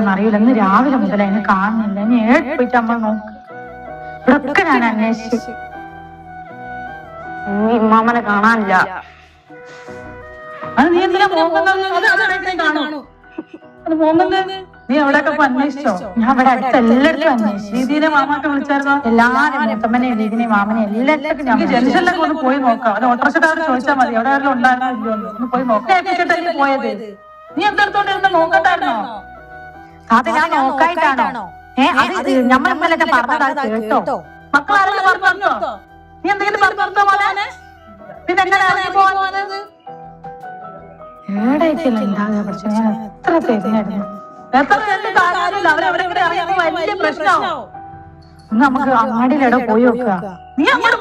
പോയതാണെന്ന് അറിയില്ല. ഇന്ന് രാവിലെ മുതൽ അതിനെ കാണുന്നില്ല. ഇനി ഏഴ് പോയിട്ട് അമ്മ നോക്ക്. ഇവിടൊക്കെ ഞാൻ അന്വേഷിച്ചു. ഇമ്മാമനെ കാണാനില്ല. അത് നീ എന്തിനാ പോകുന്നത്? നീ എവിടെയൊക്കെ അന്വേഷിച്ചോ? ഞാൻ ഇവിടെ അടുത്ത് എല്ലായിടത്തും അന്വേഷിച്ചു. ദീദിനെ മാമാക്കെ വിളിച്ചായിരുന്നോ? എല്ലാരും മൂത്തമ്മനെയും ദീദിനെയും മാമനെയും എല്ലായിടത്തും ഞാൻ ജനിച്ചെല്ലാം ഒന്ന് പോയി നോക്കാം. അത് ഓട്ടോറിക്ഷക്കാരോട് ചോദിച്ചാൽ മതി എവിടെ ആരെങ്കിലും ഉണ്ടായിരുന്നോ ഒന്ന് പോയി നോക്കാം. പോയത് നീ എന്തെടുത്തോണ്ടിരുന്ന് നോക്കട്ടായിരുന്നോ? അത് ഞാൻ നോക്കായിട്ടാണോ? അത് നമ്മൾ ഇന്നലെ പറഞ്ഞത് കേട്ടോ? മക്കളാരെങ്കിലും പറഞ്ഞോ? നീ എന്തെങ്കിലും പറഞ്ഞോ മോനെ? പിന്നെ എങ്ങനെ അറിയാൻ പോകുന്നത്? ഏടായിട്ടില്ല ഉണ്ടാകുക. പക്ഷെ ഞാൻ എത്ര തിരിഞ്ഞായിരുന്നു. എത്ര അവരവിടെ അറിയാൻ വലിയ പ്രശ്നമാവും. നമുക്ക് അങ്ങാടിയിലെവിടെ പോയി നോക്കുക. നീ അങ്ങോട്ട്